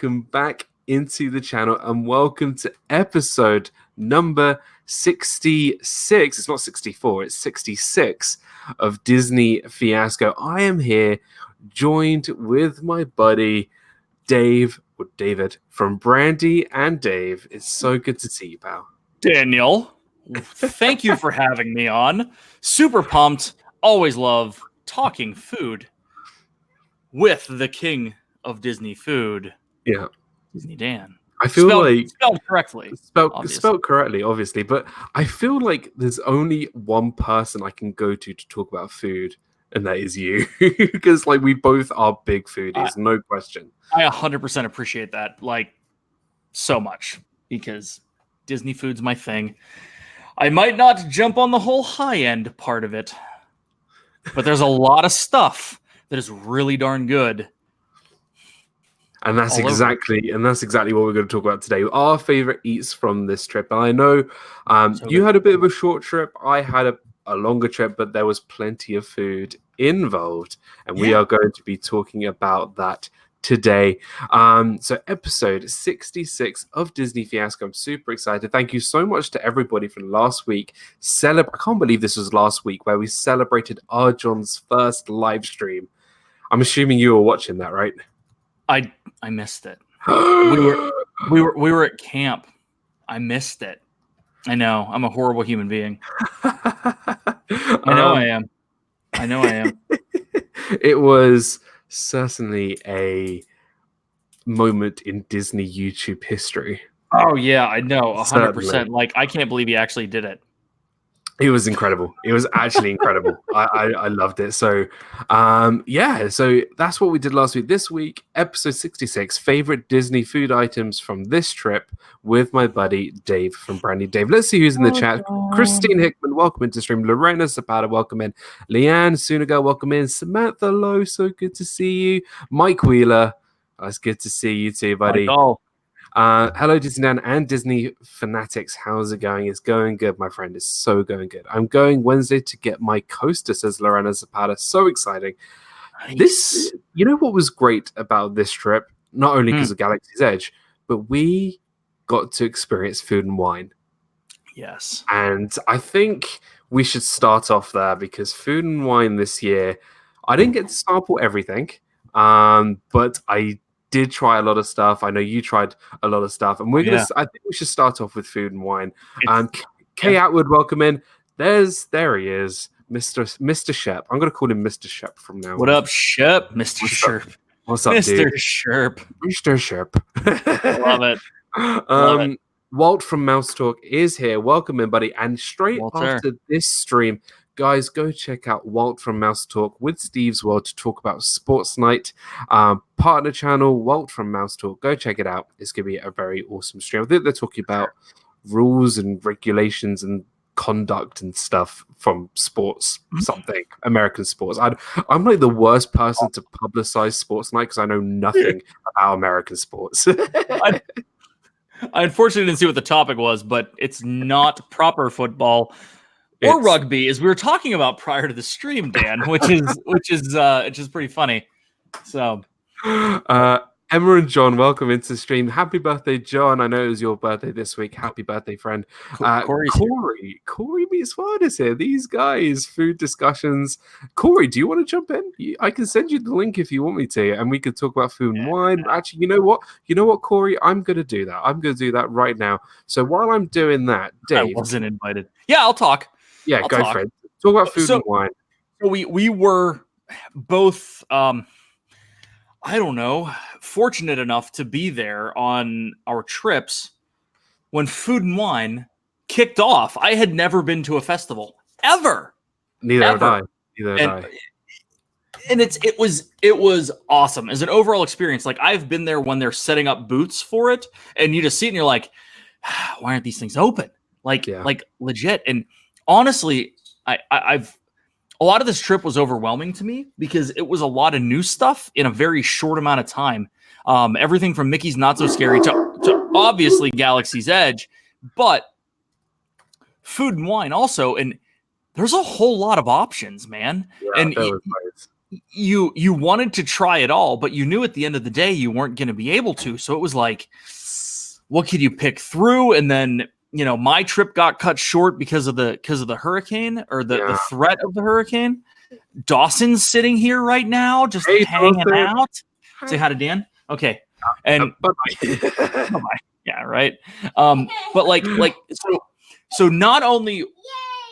welcome back into the channel and welcome to episode number 66. It's not 64, it's 66 of Disney Fiasco. I am here joined with my buddy David from Brandy and Dave. It's so good to see you, pal. Daniel, thank you for having me on. Super pumped. Always love talking food with the king of Disney food. Yeah. Disney Dan. I feel spelled correctly. Spelled correctly, obviously, but I feel like there's only one person I can go to talk about food, and that is you. Because like we both are big foodies, no question. I 100% appreciate that, like, so much, because Disney food's my thing. I might not jump on the whole high-end part of it, but there's a lot of stuff that is really darn good. And that's exactly what we're going to talk about today. Our favorite eats from this trip. And I know you had a bit of a short trip. I had a longer trip, but there was plenty of food involved. And we are going to be talking about that today. So episode 66 of Disney Fiasco. I'm super excited. Thank you so much to everybody from last week. I can't believe this was last week where we celebrated Arjon's first live stream. I'm assuming you were watching that, right? I missed it. we were at camp. I missed it. I know. I'm a horrible human being. I know I am. It was certainly a moment in Disney YouTube history. Oh yeah, I know. 100%. Like, I can't believe he actually did it. It was incredible. It was actually incredible. I loved it. So, so that's what we did last week. This week, episode 66, favorite Disney food items from this trip with my buddy Dave from Brandy. Dave, let's see who's in the chat. Christine Hickman, welcome into stream. Lorena Zapata, welcome in. Leanne Suniga, welcome in. Samantha Lowe, so good to see you. Mike Wheeler, it's good to see you too, buddy. Hello, Disneyland and Disney fanatics. How's it going? It's going good, my friend. It's so going good. I'm going Wednesday to get my coaster, says Lorena Zapata. So exciting. Nice. You know what was great about this trip? Not only because of Galaxy's Edge, but we got to experience Food and Wine. Yes. And I think we should start off there because Food and Wine this year, I didn't get to sample everything, but I did try a lot of stuff. I know you tried a lot of stuff, and I think we should start off with Food and Wine. Kay Atwood, welcome in. There he is, Mr. Shep. I'm gonna call him Mr. Shep from now on. What up, Shep? Mr. Sherp. What's up, Mr. dude? Sherp. Mr. Sherp. Love it. Love it. Walt from Mouse Talk is here. Welcome in, buddy. And straight after this stream, guys, go check out Walt from Mouse Talk with Steve's World to talk about Sports Night. Partner channel, Walt from Mouse Talk. Go check it out. It's going to be a very awesome stream. I think they're talking about rules and regulations and conduct and stuff from sports, something, American sports. I'm like the worst person to publicize Sports Night because I know nothing about American sports. I unfortunately didn't see what the topic was, but it's not proper football or rugby, as we were talking about prior to the stream, Dan, which is pretty funny. So, Emma and John, welcome into the stream. Happy birthday, John! I know it was your birthday this week. Happy birthday, friend. Corey meets World is here. These guys, food discussions. Corey, do you want to jump in? I can send you the link if you want me to, and we could talk about food and wine. Actually, you know what, Corey? I'm gonna do that. I'm gonna do that right now. So while I'm doing that, Dave, I wasn't invited. Yeah, I'll talk. Yeah, go for it. Talk about food and wine. So we were both, I don't know, fortunate enough to be there on our trips when Food and Wine kicked off. I had never been to a festival ever. Neither had I. And it was awesome as an overall experience. Like, I've been there when they're setting up booths for it, and you just see it and you're like, why aren't these things open? Like legit. And honestly, I've a lot of this trip was overwhelming to me because it was a lot of new stuff in a very short amount of time. Everything from Mickey's Not So Scary to obviously Galaxy's Edge, but Food and Wine also. And there's a whole lot of options, man. Yeah, and you wanted to try it all, but you knew at the end of the day you weren't going to be able to. So it was like, what could you pick through? And then, my trip got cut short because of the hurricane, or the threat of the hurricane. Dawson's sitting here right now, just hanging out. Say hi to Dan. Okay. And bye-bye. Yeah, right. But like so not only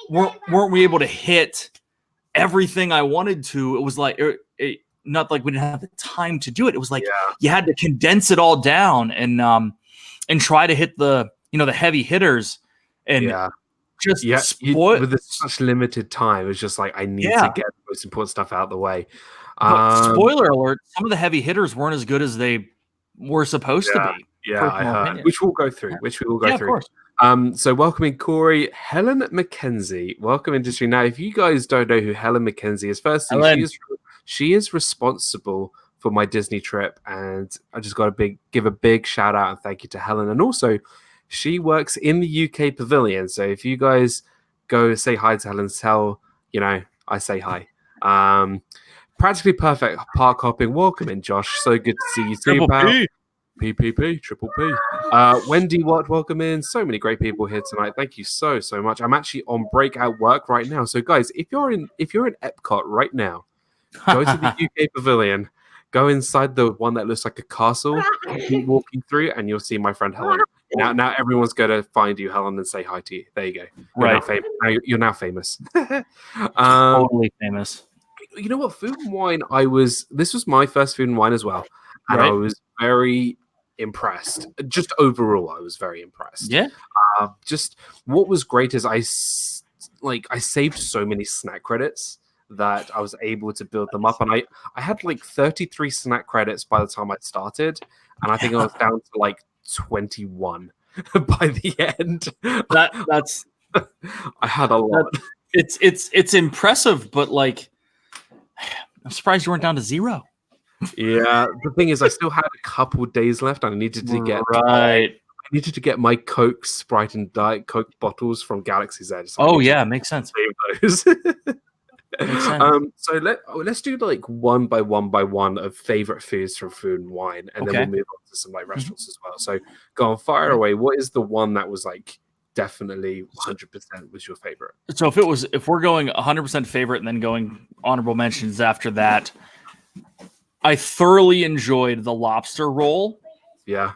weren't we able to hit everything I wanted to, it was like not like we didn't have the time to do it. It was like you had to condense it all down and try to hit the the heavy hitters and just spoil with such limited time. It's just like I need to get the most important stuff out of the way. Spoiler alert: some of the heavy hitters weren't as good as they were supposed to be. Yeah, I heard. Which we'll go through. Of course. So welcoming Corey, Helen McKenzie. Welcome industry. Now, if you guys don't know who Helen McKenzie is, first thing, she is responsible for my Disney trip, and I just got to give a big shout out and thank you to Helen. And also, she works in the UK Pavilion. So if you guys go say hi to Helen, tell I say hi. Practically perfect park hopping. Welcome in, Josh. So good to see you. Triple P. PPP, Triple P. Wendy Watt, welcome in. So many great people here tonight. Thank you so much. I'm actually on break at work right now. So guys, if you're in Epcot right now, go to the UK Pavilion, go inside the one that looks like a castle, keep walking through, and you'll see my friend Helen. Now everyone's gonna find you, Helen, and say hi to you. There you go. You're now famous. Totally famous. You know what? Food and wine. This was my first food and wine as well, and I was very impressed. Just overall, I was very impressed. Yeah. Just what was great is I saved so many snack credits that I was able to build them up, and I had like 33 snack credits by the time I started, and I think I was down to like 21 by the end. That's I had a lot. It's impressive, but like I'm surprised you weren't down to 0. Yeah, the thing is, I still had a couple days left. I needed to get I needed to get my Coke, Sprite, and Diet Coke bottles from Galaxy's Edge. So makes sense. Save those. Makes sense. So let's do like one by one of favorite foods from Food and Wine, and then we'll move on to some like restaurants as well. So go on, fire away. What is the one that was like definitely 100% was your favorite? So if we're going 100% favorite and then going honorable mentions after that. I thoroughly enjoyed the lobster roll. Yeah.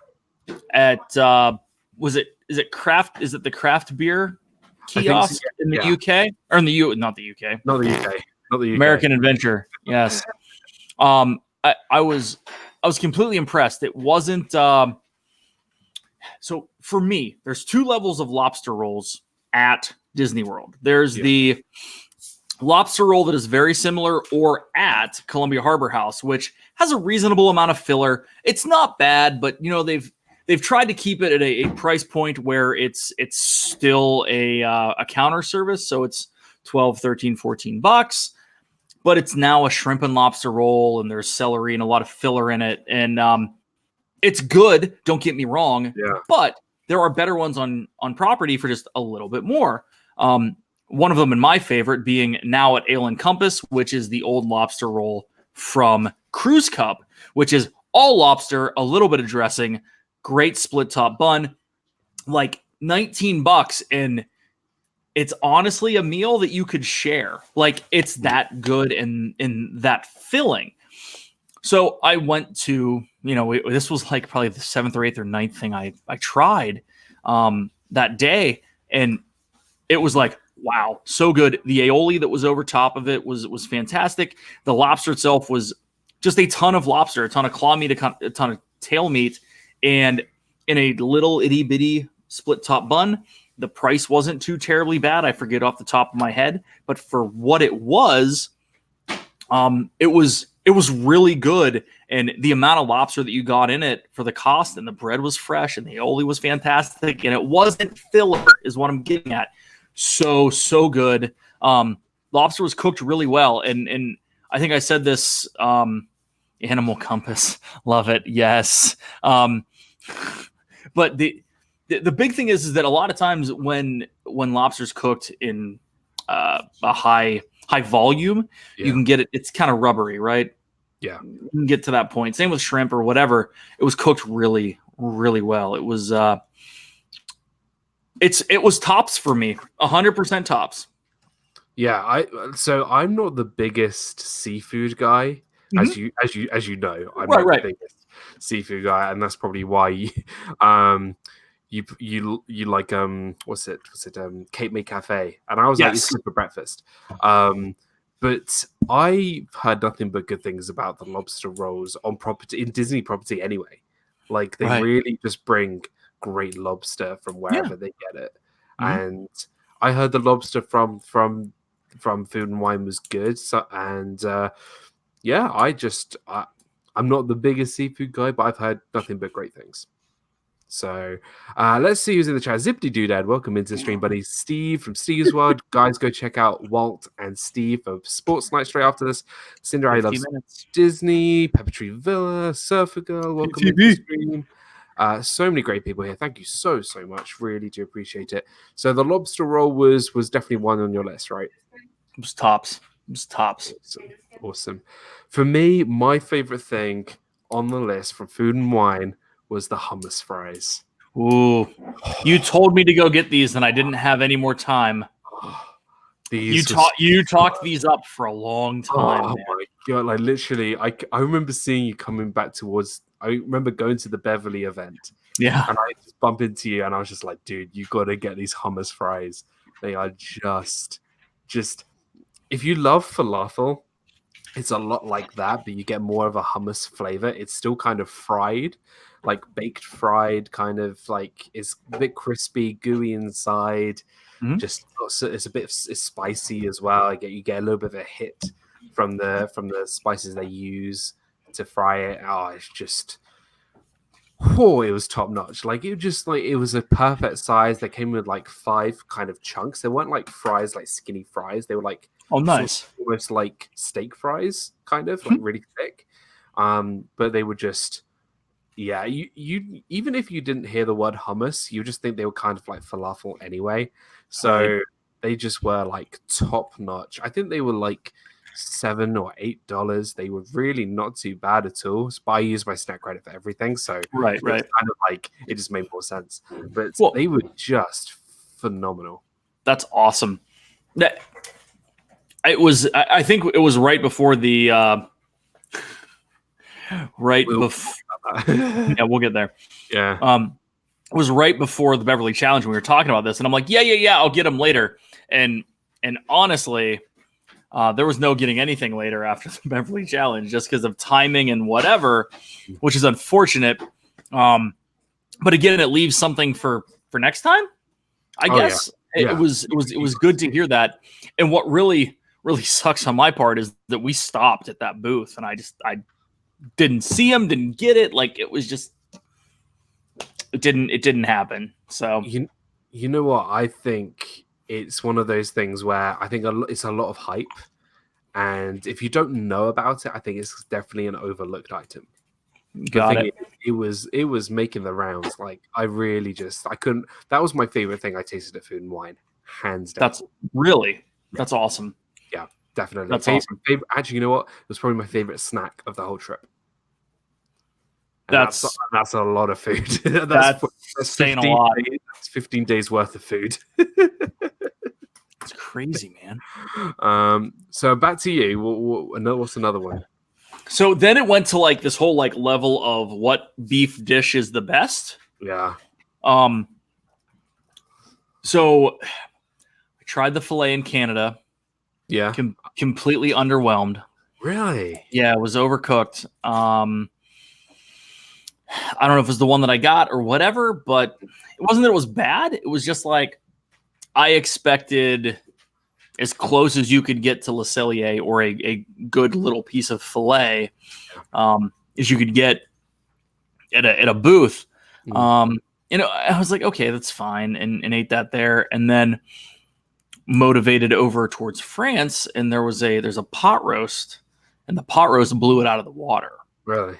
At is it the craft beer kiosk in the UK or in the not the UK? Not the UK. American Adventure. Yes. I was completely impressed. It wasn't so for me, there's 2 levels of lobster rolls at Disney World. There's the lobster roll that is very similar or at Columbia Harbor House, which has a reasonable amount of filler. It's not bad, but they've tried to keep it at a price point where it's still a counter service. So it's $12, $13, $14, but it's now a shrimp and lobster roll, and there's celery and a lot of filler in it. And it's good. Don't get me wrong. Yeah. But there are better ones on property for just a little bit more. One of them, and my favorite, being now at Ale and Compass, which is the old lobster roll from Cruise Cup, which is all lobster, a little bit of dressing, great split top bun, like $19, and it's honestly a meal that you could share. Like it's that good and that filling. So I went to, this was like probably the 7th or 8th or 9th thing I tried that day, and it was like, wow, so good. The aioli that was over top of it was fantastic. The lobster itself was just a ton of lobster, a ton of claw meat, a ton of tail meat, and in a little itty bitty split top bun. The price wasn't too terribly bad. I forget off the top of my head, but for what it was really good. And the amount of lobster that you got in it for the cost, and the bread was fresh, and the aioli was fantastic, and it wasn't filler, is what I'm getting at. So good. Lobster was cooked really well, and I think I said this. Animal Compass, love it. Yes. But the big thing is that a lot of times when lobster's cooked in a high high volume, you can get it. It's kind of rubbery, right? Yeah. You can get to that point. Same with shrimp or whatever. It was cooked really, really well. It was it was tops for me. 100% tops. Yeah, I'm not the biggest seafood guy, as you know. I'm not the biggest seafood guy, and that's probably why you like what's it Cape May Cafe, and I was like, it's good for breakfast. But I've heard nothing but good things about the lobster rolls on property in Disney property anyway. Like they really just bring great lobster from wherever they get it. And I heard the lobster from Food and Wine was good. So, and I'm not the biggest seafood guy, but I've heard nothing but great things. So let's see who's in the chat. Zippity Doodad, welcome into the stream, buddy. Steve from Steve's World. Guys, go check out Walt and Steve for Sports Night straight after this. Cinderella loves Disney, Pepper Tree Villa, Surfer Girl, welcome into the stream. So many great people here. Thank you so much. Really do appreciate it. So the lobster roll was definitely one on your list, right? It was tops. Awesome. For me, my favorite thing on the list from Food and Wine was the hummus fries. Ooh, you told me to go get these, and I didn't have any more time. You talked these up for a long time. Oh my god! Like literally, I remember seeing you coming back towards. I remember going to the Beverly event. Yeah, and I just bumped into you, and I was just like, dude, you got to get these hummus fries. They are just. If you love falafel, it's a lot like that, but you get more of a hummus flavor. It's still kind of fried. Like baked fried, kind of like it's a bit crispy, gooey inside. Just it's spicy as well. You get a little bit of a hit from the spices they use to fry it. It was top notch. Like it was a perfect size. They came with like 5 kind of chunks. They weren't like fries, like skinny fries. They were like nice, almost like steak fries, kind of like really thick. But they were just. Yeah, you even if you didn't hear the word hummus, you just think they were kind of like falafel anyway. So they just were like top notch. I think they were like $7 or $8. They were really not too bad at all. But I use my snack credit for everything, so right. Kind of like it just made more sense. But they were just phenomenal. That's awesome. I think it was right before the. Yeah, we'll get there. Yeah. It was right before the Beverly Challenge when we were talking about this, and I'm like, yeah, I'll get them later. And honestly, there was no getting anything later after the Beverly Challenge just because of timing and whatever, which is unfortunate. But again, it leaves something for next time. I guess it was good to hear that. And what really sucks on my part is that we stopped at that booth, and I didn't see him, didn't get it. Like it was just, it didn't happen. So you know what? I think it's one of those things where I think it's a lot of hype, and if you don't know about it, I think it's definitely an overlooked item. Got it. It was making the rounds. Like I couldn't. That was my favorite thing I tasted at Food and Wine, hands down. That's awesome. Yeah, definitely. That's awesome. Actually, you know what? It was probably my favorite snack of the whole trip. That's a lot of food. that's saying a lot. It's 15 days worth of food. It's crazy, man. So back to you. What's another one? So then it went to like this whole like level of what beef dish is the best. Yeah. So I tried the filet in Canada. Yeah. Completely underwhelmed. Really? Yeah, it was overcooked. I don't know if it was the one that I got or whatever, but it wasn't that it was bad. It was just like I expected as close as you could get to Le Cellier or a good little piece of filet as you could get at a booth. I was like, okay, that's fine, and ate that there, and then motivated over towards France, and there's a pot roast, and the pot roast blew it out of the water. Really?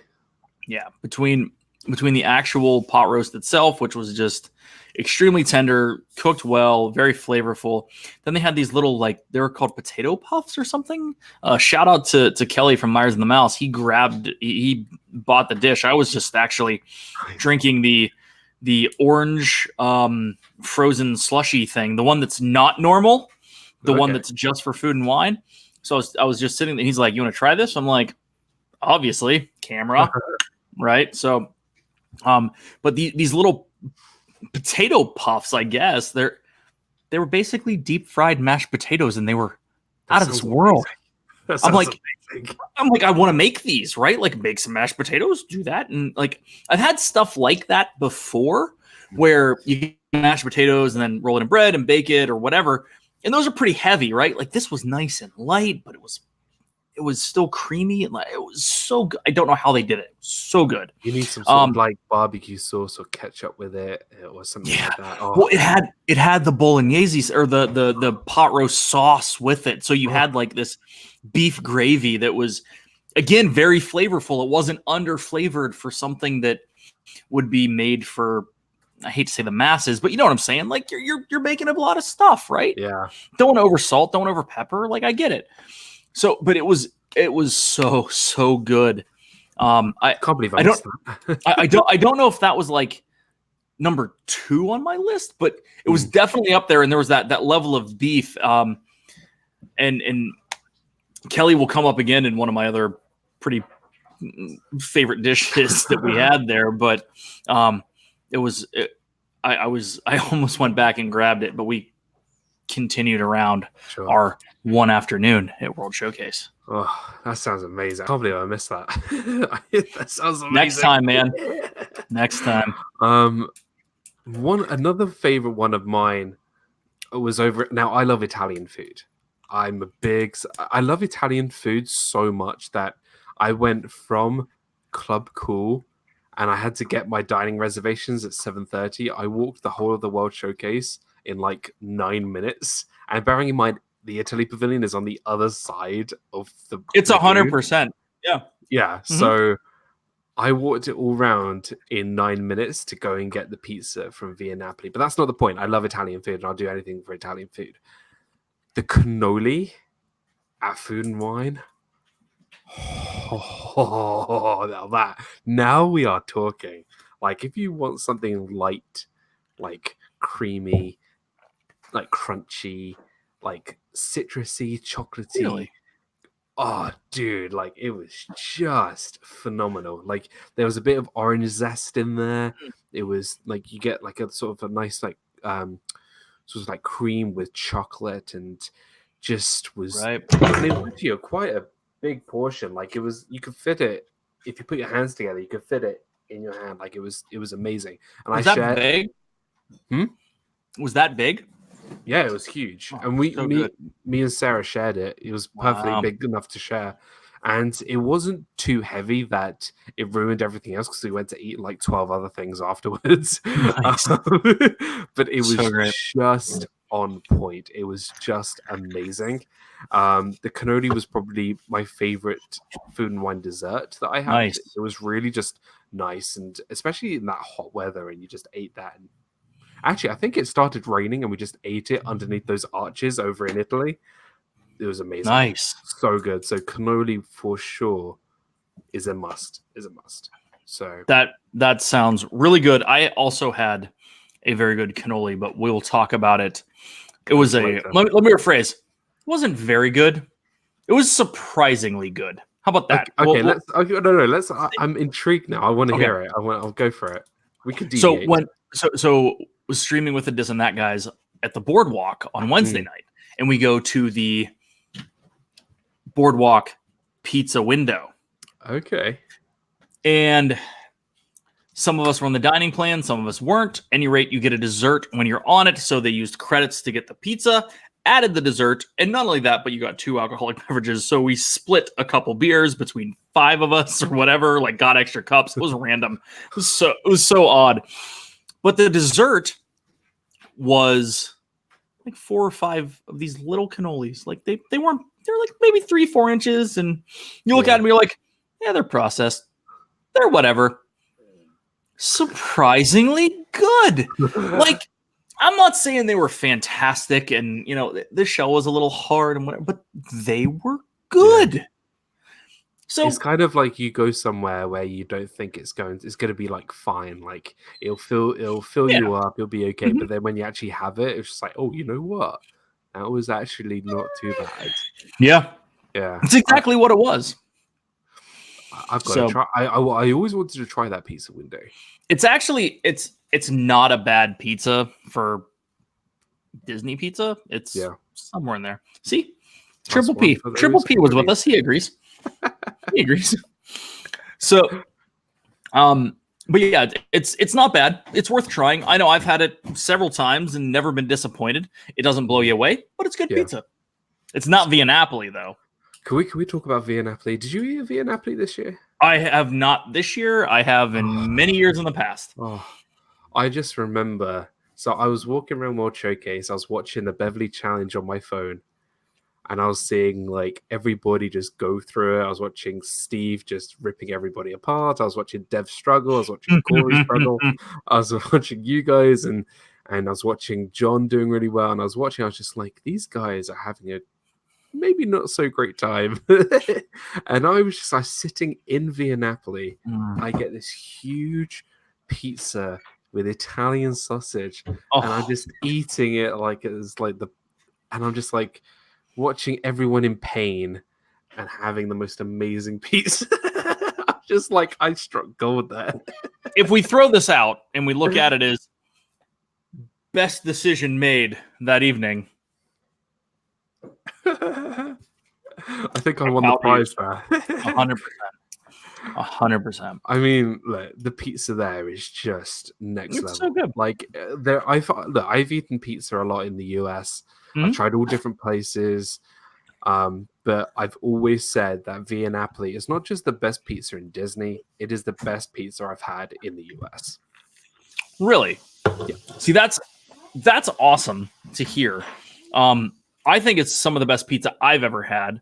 Yeah, between between the actual pot roast itself, which was just extremely tender, cooked well, very flavorful. Then they had these little, like, they were called potato puffs or something. Shout out to Kelly from Myers and the Mouse. He bought the dish. I was just actually drinking the orange frozen slushy thing, the one that's not normal, the one that's just for food and wine. So I was just sitting there. He's like, "You want to try this?" I'm like, "Obviously, camera." Right. So, but these little potato puffs, I guess they were basically deep fried mashed potatoes, and they were out of this world. I'm like, I want to make these, right? Like, make some mashed potatoes, do that. And like, I've had stuff like that before where you get mashed potatoes and then roll it in bread and bake it or whatever. And those are pretty heavy, right? Like, this was nice and light, but it was still creamy and it was so good. I don't know how they did it. It was so good. You need some sort of like barbecue sauce or ketchup with it or something like that. Oh. Well, it had the bolognese or the pot roast sauce with it. So you had like this beef gravy that was, again, very flavorful. It wasn't under flavored for something that would be made for, I hate to say the masses, but you know what I'm saying? Like, you're making a lot of stuff, right? Yeah. Don't over salt, don't over pepper. Like, I get it. So, but it was so good. I can't believe I don't know if that was like number 2 on my list, but it was definitely up there. And there was that level of beef. And Kelly will come up again in one of my other pretty favorite dishes that we had there. But I almost went back and grabbed it, but we continued around our one afternoon at World Showcase. Oh, that sounds amazing. I can't believe I missed that. That sounds amazing. Next time, man. Next time. Another favorite one of mine was over. Now, I love Italian food. I love Italian food so much that I went from Club Cool and I had to get my dining reservations at 7:30. I walked the whole of the World Showcase in like 9 minutes. And bearing in mind, the Italy Pavilion is on the other side of the. It's 100%. Yeah. Yeah. Mm-hmm. So I walked it all round in 9 minutes to go and get the pizza from Via Napoli. But that's not the point. I love Italian food and I'll do anything for Italian food. The cannoli at Food and Wine. Oh, now we are talking. Like, if you want something light, like creamy, like crunchy, like citrusy, chocolatey. Really? Oh, dude, like it was just phenomenal. Like, there was a bit of orange zest in there. It was like you get like a sort of a nice like sort of like cream with chocolate, and just was right. And it was actually quite a big portion. Like, it was, you could fit it if you put your hands together. You could fit it in your hand. Like, it was amazing. And was that big? Was that big? Yeah, it was huge. And me and Sarah shared it. It was perfectly big enough to share. And it wasn't too heavy that it ruined everything else, because we went to eat like 12 other things afterwards. Nice. But it was just on point. It was just amazing. The cannoli was probably my favorite Food and Wine dessert that I had. Nice. It was really just nice, and especially in that hot weather, and you just ate that. And actually, I think it started raining and we just ate it underneath those arches over in Italy. It was amazing. Nice. So good. So cannoli for sure is a must. So that sounds really good. I also had a very good cannoli, but we'll talk about it. It was let me rephrase. It wasn't very good. It was surprisly good. How about that? Okay, I'm intrigued now. I want to hear it. I'll go for it. We could deviate. So was streaming with the This and That guys at the Boardwalk on Wednesday night, and we go to the Boardwalk pizza window. Okay. And some of us were on the dining plan, some of us weren't. At any rate, you get a dessert when you're on it. So they used credits to get the pizza, added the dessert, and not only that, but you got 2 alcoholic beverages. So we split a couple beers between 5 of us or whatever, like got extra cups. It was random. It was so odd. But the dessert was like 4 or 5 of these little cannolis. Like they're like maybe 3-4 inches. And you look at them, you're like, yeah, they're processed. They're whatever. surprisingly good. Like, I'm not saying they were fantastic, and the shell was a little hard and whatever, but they were good. Yeah. So it's kind of like you go somewhere where you don't think it's going to be like fine, like it'll fill you up, you'll be okay. But then when you actually have it, it's just like, oh, you know what? That was actually not too bad. Yeah. Yeah. It's exactly what it was. I've got to try. I always wanted to try that pizza window. It's actually it's not a bad pizza for Disney pizza. It's somewhere in there. See? Triple P was with us. He agrees. He agrees. So but yeah, it's not bad. It's worth trying. I know I've had it several times and never been disappointed. It doesn't blow you away, but it's good pizza. It's not Via Napoli though. Can we talk about Via Napoli? Did you eat Via Napoli this year? I have not this year. I have in many years in the past. Oh, I just remember. So I was walking around World Showcase. I was watching the Beverly Challenge on my phone, and I was seeing like everybody just go through it. I was watching Steve just ripping everybody apart. I was watching Dev struggle. I was watching Corey struggle. I was watching you guys, and I was watching John doing really well. And I was just like, these guys are having a maybe not so great time. And I was sitting in Via Napoli. I get this huge pizza with Italian sausage, and I'm just eating it like it's like and I'm just like watching everyone in pain and having the most amazing pizza. I'm just like, I struck gold there. If we throw this out and we look at it as best decision made that evening, I think I won the prize there. 100%. 100%. I mean, look, the pizza there is just next level. It's so good. Like I've eaten pizza a lot in the US. I've tried all different places, but I've always said that Via Napoli is not just the best pizza in Disney; it is the best pizza I've had in the US. Really? Yeah. See, that's awesome to hear. I think it's some of the best pizza I've ever had.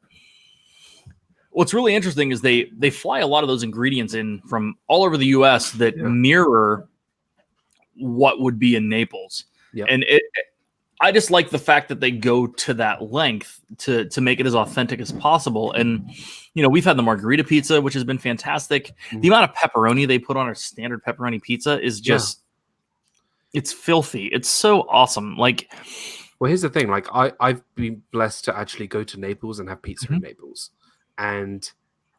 What's really interesting is they fly a lot of those ingredients in from all over the U.S. that mirror what would be in Naples. Yep. And I just like the fact that they go to that length to make it as authentic as possible. And, we've had the margarita pizza, which has been fantastic. The amount of pepperoni they put on our standard pepperoni pizza is just, it's filthy. It's so awesome. Like, well, here's the thing. Like, I've been blessed to actually go to Naples and have pizza in Naples. And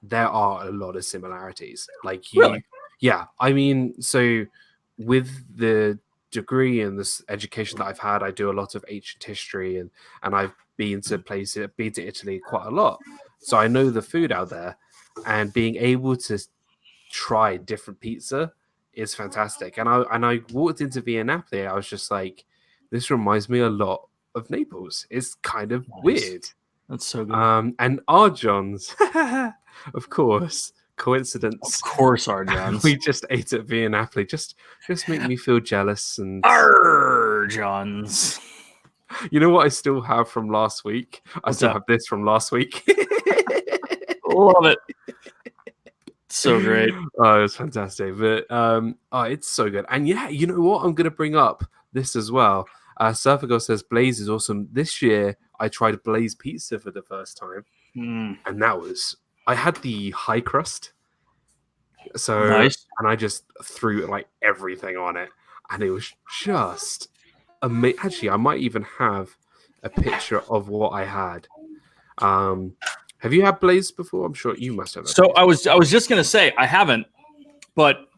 there are a lot of similarities. Like, really? Yeah. I mean, so with the degree and this education that I've had, I do a lot of ancient history, and I've been to Italy quite a lot. So I know the food out there, and being able to try different pizza is fantastic. And I walked into Via Napoli, I was just like, this reminds me a lot of Naples. It's kind of weird. That's so good. And our Johns, of course, coincidence. Of course, our Johns. We just ate at Via Napoli. Just make me feel jealous. And our Johns. You know what I still have from last week? I still have this from last week. Love it. So great. Oh, it's fantastic. But it's so good. And yeah, you know what? I'm going to bring up this as well. Surfago says Blaze is awesome. This year, I tried Blaze pizza for the first time, and I had the high crust. So nice. And I just threw like everything on it, and it was just amazing. Actually, I might even have a picture of what I had. Have you had Blaze before? I'm sure you must have. So I was just gonna say I haven't, but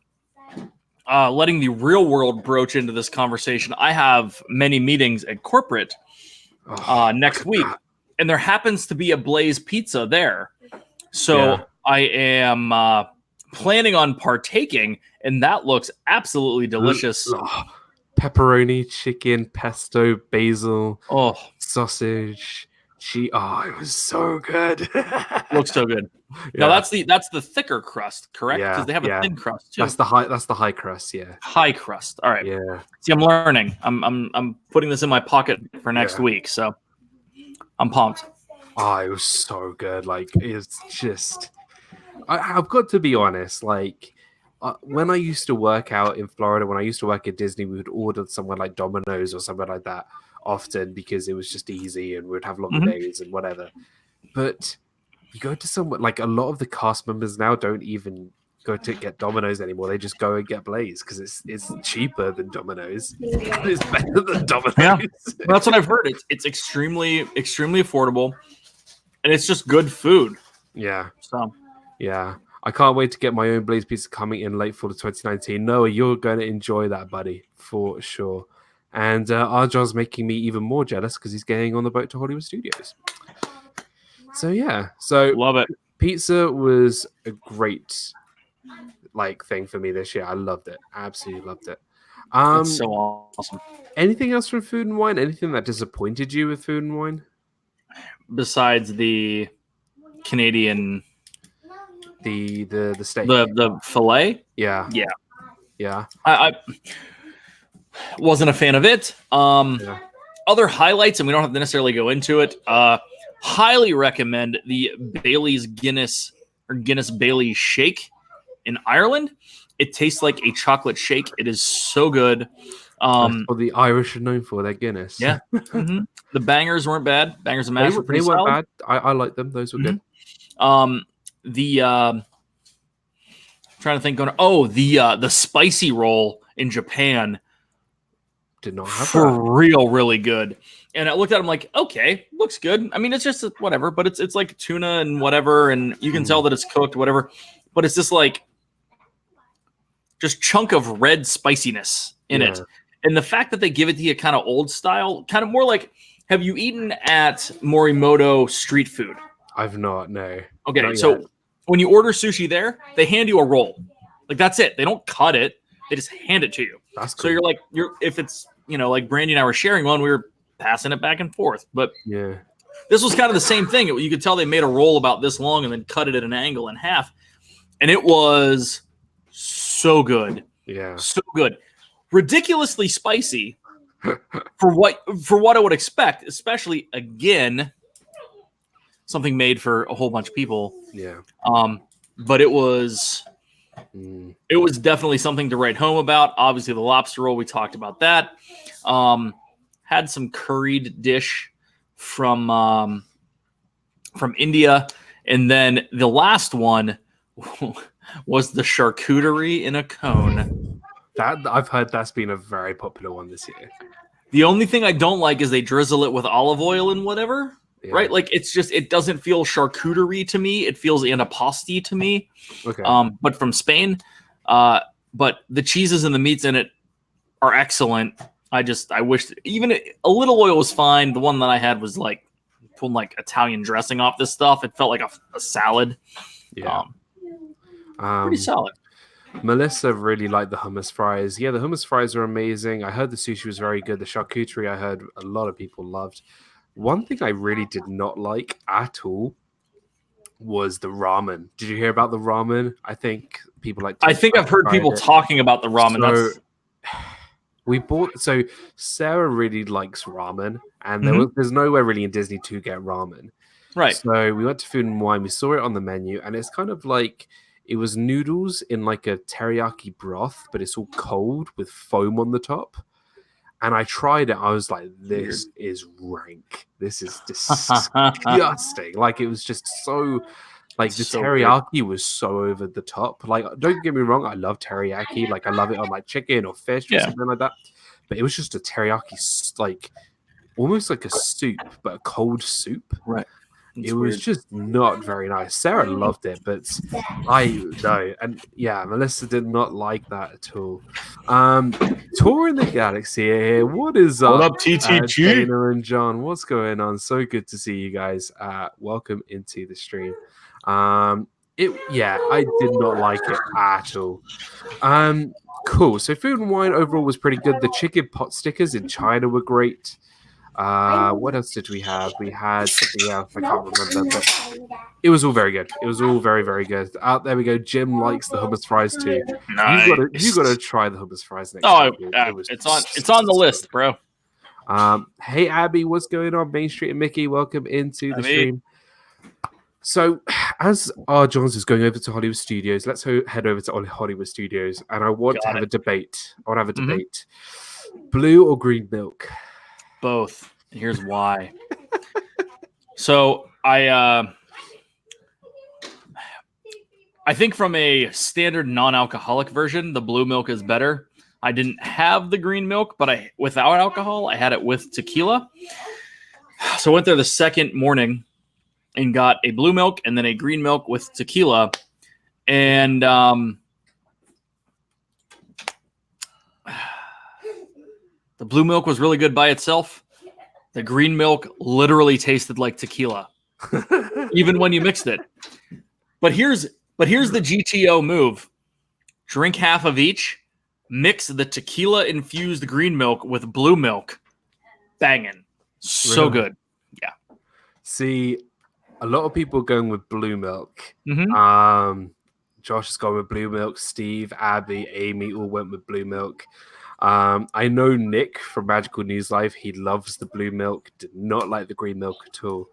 letting the real world broach into this conversation, I have many meetings at corporate next week, and there happens to be a Blaze pizza there. So I am planning on partaking, and that looks absolutely delicious. Pepperoni, chicken, pesto, basil, sausage. It was so good. Looks so good. Now that's the thicker crust, correct? Because they have a thin crust too. That's the high crust, yeah. High crust. All right. Yeah. See, I'm learning. I'm putting this in my pocket for next week, so I'm pumped. Oh, it was so good. Like, it's just I've got to be honest, like when I used to work out in Florida, when I used to work at Disney, we would order somewhere like Domino's or somewhere like that often because it was just easy and we'd have longer days and whatever. But you go to somewhere like a lot of the cast members now don't even go to get Domino's anymore. They just go and get Blaze because it's cheaper than Domino's. It's better than Domino's. Yeah, that's what I've heard. It's extremely affordable, and it's just good food. Yeah. So yeah. I can't wait to get my own Blaze pizza coming in late fall of 2019. Noah, you're going to enjoy that, buddy, for sure. And Arjan's making me even more jealous because he's getting on the boat to Hollywood Studios. So, yeah. So, love it. Pizza was a great thing for me this year. I loved it. Absolutely loved it. That's so awesome. Anything else from Food and Wine? Anything that disappointed you with Food and Wine? Besides the Canadian... The steak, the fillet, yeah. I wasn't a fan of it. Other highlights, and we don't have to necessarily go into it. Highly recommend the Bailey's Guinness Bailey's shake in Ireland. It tastes like a chocolate shake. It is so good. What the Irish are known for, their Guinness. Yeah, the bangers weren't bad. Bangers and mash were pretty weren't solid. bad. I like them. Those were good. Trying to think. The spicy roll in Japan did not have for that. real, really good. And I looked at them like, okay, looks good. I mean, it's just whatever, but it's like tuna and whatever, and you can tell that it's cooked, whatever. But it's just like just chunk of red spiciness in it, and the fact that they give it to you kind of old style, kind of more like, have you eaten at Morimoto street food? I've not, no. Okay, not so yet. When you order sushi there, they hand you a roll. Like, that's it. They don't cut it. They just hand it to you. That's cool. So if it's, like Brandy and I were sharing one, we were passing it back and forth. But yeah, this was kind of the same thing. You could tell they made a roll about this long and then cut it at an angle in half. And it was so good. Yeah. So good. Ridiculously spicy for what I would expect, especially, again, something made for a whole bunch of people. Yeah. But it was definitely something to write home about. Obviously, the lobster roll, we talked about that. Had some curried dish from India, and then the last one was the charcuterie in a cone. That I've heard that's been a very popular one this year. The only thing I don't like is they drizzle it with olive oil and whatever. Yeah. Right? Like, it doesn't feel charcuterie to me. It feels antipasti to me. Okay. But from Spain. But the cheeses and the meats in it are excellent. I wish even a little oil was fine. The one that I had was like pulling like Italian dressing off this stuff. It felt like a salad. Yeah. Pretty solid. Melissa really liked the hummus fries. Yeah, the hummus fries are amazing. I heard the sushi was very good. The charcuterie I heard a lot of people loved. One thing I really did not like at all was the ramen. Did you hear about the ramen? I think people like. I think I've heard people talking about the ramen. So Sarah really likes ramen, and there's nowhere really in Disney to get ramen. Right. So we went to Food and Wine. We saw it on the menu, and it's kind of like it was noodles in like a teriyaki broth, but it's all cold with foam on the top. And I tried it. I was like, this is rank. This is disgusting. Like, it was just so, like, the teriyaki was so over the top. Like, don't get me wrong. I love teriyaki. Like, I love it on, like, chicken or fish or something like that. But it was just a teriyaki, like, almost like a soup, but a cold soup. Right. It was just not very nice. Sarah loved it, but no. And yeah, Melissa did not like that at all. Touring the Galaxy here. What is up? What up, TTG? Dana and John, what's going on? So good to see you guys. Welcome into the stream. I did not like it at all. Cool. So Food and Wine overall was pretty good. The chicken pot stickers in China were great. What else did we have? We had something else. I can't remember, but it was all very good. It was all very, very good. There we go. Jim likes the hummus fries too. Nice. You got to try the hummus fries next time. It's on the list, bro. Hey Abby, what's going on? Main Street and Mickey, welcome into the stream. So, as our Johns is going over to Hollywood Studios, let's head over to Hollywood Studios, and I want to Got have it. a debate. I want to have a Mhm. debate: blue or green milk? Both. And here's why. So I think from a standard non-alcoholic version, the blue milk is better. I didn't have the green milk, but without alcohol, I had it with tequila. So I went there the second morning and got a blue milk and then a green milk with tequila. And the blue milk was really good by itself. The green milk literally tasted like tequila, even when you mixed it. But here's the GTO move. Drink half of each, mix the tequila-infused green milk with blue milk. Banging. So Really? good. Yeah. See, a lot of people going with blue milk. Mm-hmm. Josh has gone with blue milk. Steve, Abby, Amy all went with blue milk. I know Nick from Magical News Live. He loves the blue milk. Did not like the green milk at all.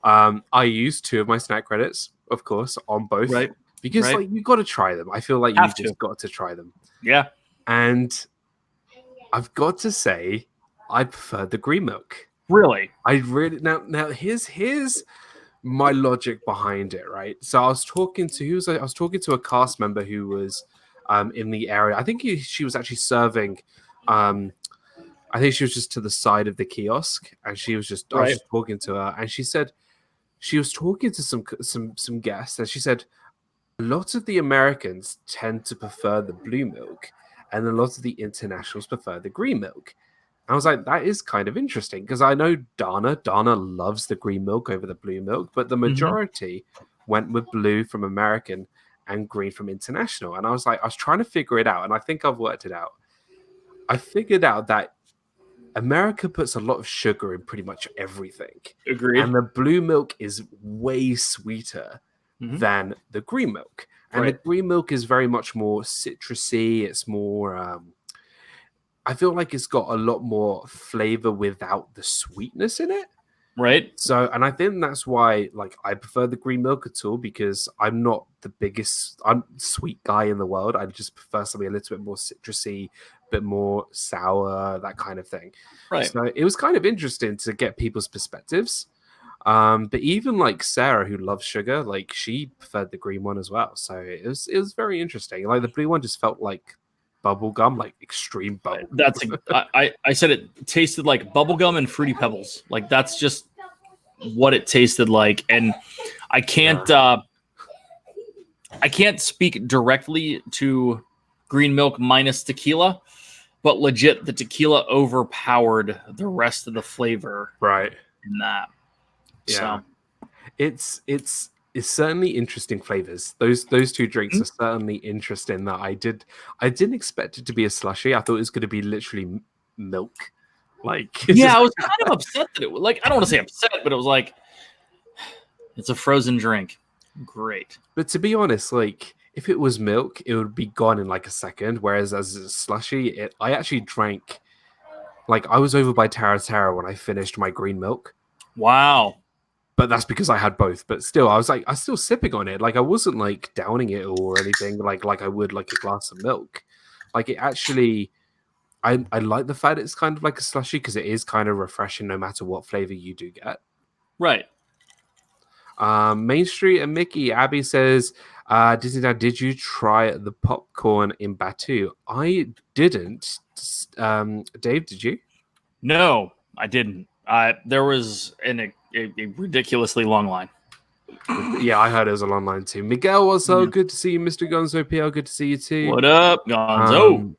I used 2 of my snack credits, of course, on both. Right. Because Right. like you got to try them. I feel like you just got to try them. Yeah. And I've got to say, I prefer the green milk. Really? I really now here's my logic behind it, right? So I was talking to a cast member who was in the area. I think she was actually serving. I think she was just to the side of the kiosk, and she was just I was just talking to her, and she said she was talking to some guests, and she said a lot of the Americans tend to prefer the blue milk, and a lot of the internationals prefer the green milk. I was like, that is kind of interesting because I know Dana loves the green milk over the blue milk, but the majority went with blue from American and green from international. And I was trying to figure it out, and I think I've worked it out. I figured out that America puts a lot of sugar in pretty much everything. Agreed. And the blue milk is way sweeter than the green milk. And the green milk is very much more citrusy. It's more I feel like it's got a lot more flavor without the sweetness in it. Right. So, and I think that's why, like, I prefer the green milk at all because I'm not the biggest sweet guy in the world. I just prefer something a little bit more citrusy, a bit more sour, that kind of thing. Right. So it was kind of interesting to get people's perspectives. But even like Sarah, who loves sugar, like she preferred the green one as well. So it was very interesting. Like the blue one just felt like bubble gum, like extreme bubble. I said it tasted like bubble gum and Fruity Pebbles. Like that's just what it tasted like. And I can't speak directly to green milk minus tequila, but legit the tequila overpowered the rest of the flavor. Right. In that. Yeah. So. It's certainly interesting flavors. Those 2 drinks are certainly interesting. That I didn't expect it to be a slushy. I thought it was going to be literally milk. Like I was kind of upset that it was like I don't want to say upset, but it was like it's a frozen drink. Great. But to be honest, like if it was milk, it would be gone in like a second. Whereas as a slushy, I actually drank. Like I was over by Tara when I finished my green milk. Wow. But that's because I had both. But still, I was still sipping on it. Like I wasn't like downing it or anything like I would like a glass of milk. Like it actually, I like the fact it's kind of like a slushy because it is kind of refreshing no matter what flavor you do get. Right. Main Street and Mickey Abby says, Disney Dad, did you try the popcorn in Batu? I didn't. Dave, did you? No, I didn't. There was a ridiculously long line. Yeah, I heard it was a long line too. Miguel, what's up? Good to see you, Mr. Gonzo PL. Good to see you too. What up, Gonzo?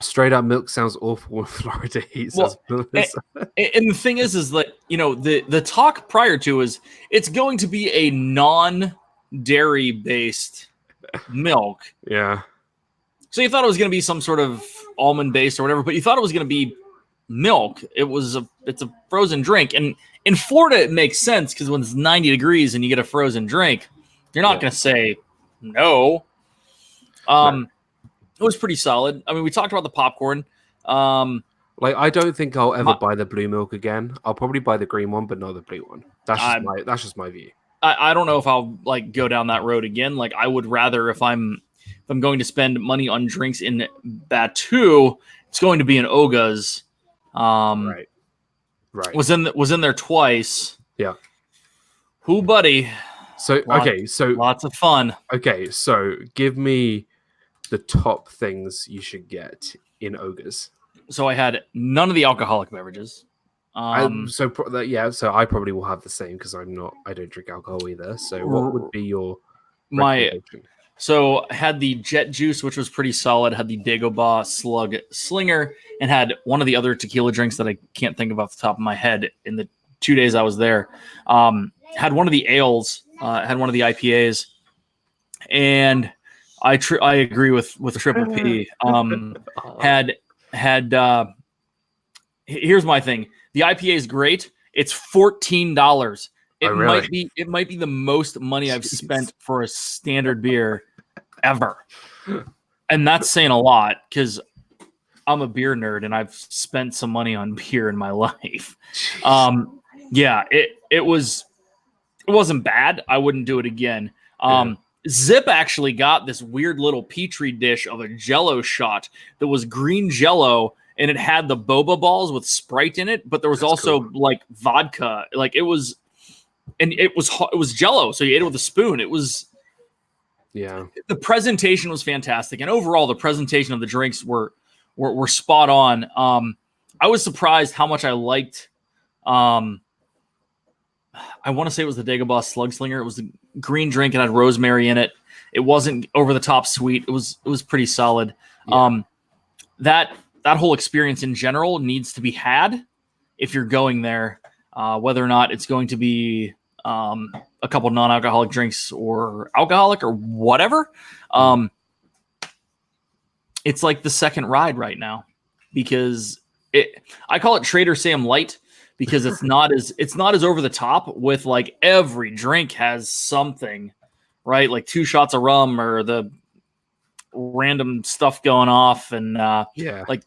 Straight up milk sounds awful in Florida heat. Well, and the thing is like, you know, the talk prior to is it's going to be a non-dairy based milk. Yeah. So you thought it was going to be some sort of almond based or whatever, but you thought it was going to be milk. It's a frozen drink, and in Florida it makes sense because when it's 90 degrees and you get a frozen drink, you're not going to say no. It was pretty solid. I mean, we talked about the popcorn. Like I don't think I'll ever buy the blue milk again. I'll probably buy the green one, but not the blue one. That's just my view. I don't know if I'll like go down that road again. Like I would rather if I'm going to spend money on drinks in Batu, it's going to be in Oga's. Right. Was in there twice. Yeah. Who, buddy? So lots of fun. Okay, so give me the top things you should get in Oga's. So I had none of the alcoholic beverages. So I probably will have the same because I don't drink alcohol either. So what would be your recommendation? So I had the Jet Juice, which was pretty solid. Had the Dagobah Slug Slinger, and had one of the other tequila drinks that I can't think of off the top of my head in the 2 days I was there. Had one of the ales, had one of the IPAs, and I agree with Triple P. Here's my thing. The IPA is great. It's $14. It might be the most money I've spent for a standard beer ever. And that's saying a lot because I'm a beer nerd and I've spent some money on beer in my life. It wasn't bad. I wouldn't do it again. Zip actually got this weird little petri dish of a Jello shot that was green Jello, and it had the boba balls with Sprite in it, but there was like vodka. Like it was Jello, so you ate it with a spoon. It was the presentation was fantastic, and overall the presentation of the drinks were spot on. I was surprised how much I liked. I want to say it was the Dagobah Slug Slinger. It was the green drink and had rosemary in it. It wasn't over the top sweet. It was pretty solid. Yeah. That whole experience in general needs to be had if you're going there, whether or not it's going to be a couple non-alcoholic drinks or alcoholic or whatever. It's like the second ride right now because I call it Trader Sam Light because it's not as over the top with like every drink has something, right? Like 2 shots of rum or the random stuff going off and like,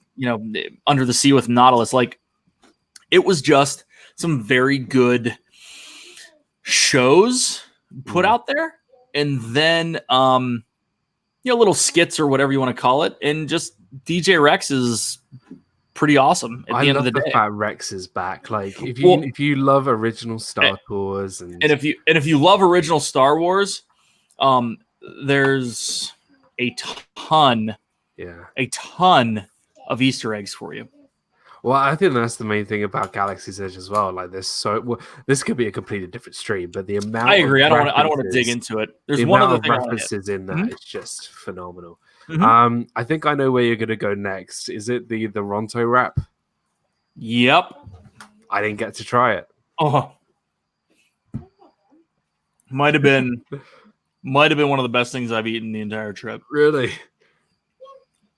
Under the Sea with Nautilus. Like it was just some very good shows put out there, and then little skits or whatever you want to call it, and just DJ Rex is pretty awesome at the end of the day. Fact Rex is back. Like if you love original Star Wars and if you love original Star Wars, there's a ton of Easter eggs for you. Well, I think that's the main thing about Galaxy's Edge as well. Like this could be a completely different stream, but the amount I agree. I don't want to dig into it. There's one other thing references in that is just phenomenal. Mm-hmm. I think I know where you're gonna go next. Is it the Ronto wrap? Yep. I didn't get to try it. Oh, might have been one of the best things I've eaten the entire trip. Really?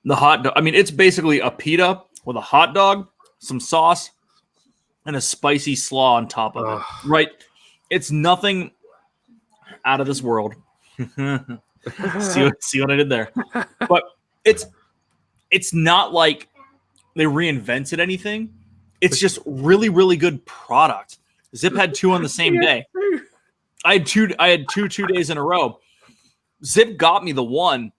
The hot dog. I mean, it's basically a pita with a hot dog, some sauce, and a spicy slaw on top of it. Right? It's nothing out of this world. See what I did there? But it's not like they reinvented anything. It's just really, really good product. Zip had 2 on the same day. I had two 2 days in a row. Zip got me the one,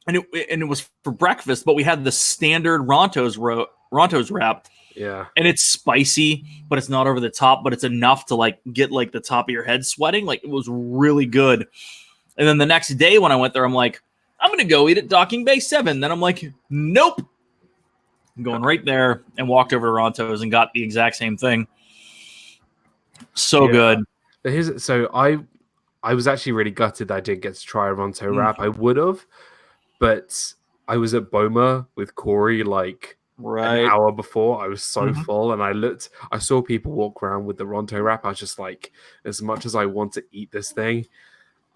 and it was for breakfast, but we had the standard Ronto's wrap. Yeah. And it's spicy, but it's not over the top, but it's enough to like get like the top of your head sweating. Like it was really good. And then the next day when I went there, I'm like, I'm going to go eat at Docking Bay 7. Then I'm like, nope. I'm going right there and walked over to Ronto's and got the exact same thing. So good. So I was actually really gutted that I didn't get to try a Ronto wrap. I would have, but I was at Boma with Corey like an hour before. I was so full, and I saw people walk around with the Ronto wrap. I was just like, as much as I want to eat this thing,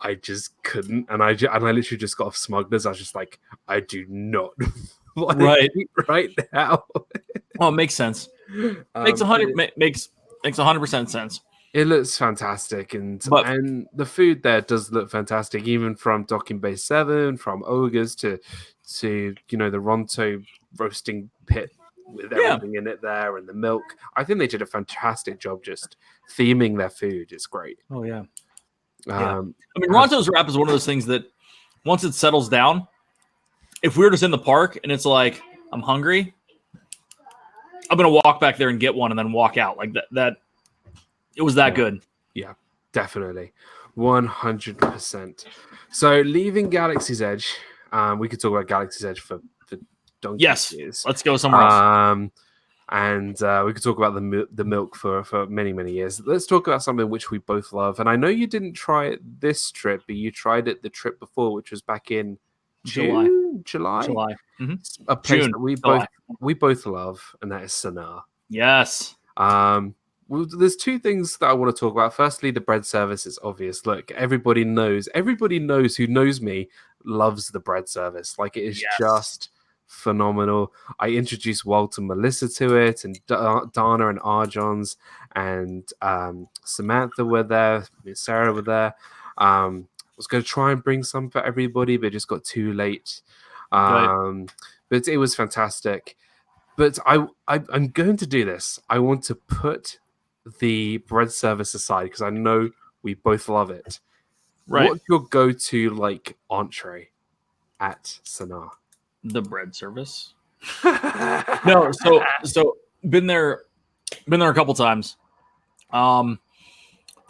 I just couldn't. And I literally just got off Smugglers. I was just like, I do not want to eat right now. Oh, it makes sense. Makes 100% sense. It looks fantastic, and the food there does look fantastic, even from Docking Bay 7, from Ogres to the Ronto roasting pit with everything in it there, and the milk. I think they did a fantastic job just theming their food. It's great. Oh yeah. I mean, Ronto's Wrap is one of those things that once it settles down, if we were just in the park and it's like, I'm hungry, I'm going to walk back there and get one and then walk out. Like that it was that good. Yeah, definitely. 100%. So leaving Galaxy's Edge, we could talk about Galaxy's Edge for donkeys. Years. Let's go somewhere else. And we could talk about the milk for many, many years. Let's talk about something which we both love. And I know you didn't try it this trip, but you tried it the trip before, which was back in July. Mm-hmm. A place that we both love, and that is Sanaa. Yes. Well, there's two things that I want to talk about. Firstly, the bread service is obvious. Look, everybody knows who knows me loves the bread service. Like, it is just phenomenal. I introduced Walt and Melissa to it, and Dana and Arjons and Samantha were there. Sarah were there. I was going to try and bring some for everybody, but it just got too late. But it was fantastic. But I'm going to do this. I want to put the bread service aside because I know we both love it. Right. What's your go-to like entree at Sanaa? The bread service. No, so been there a couple times. The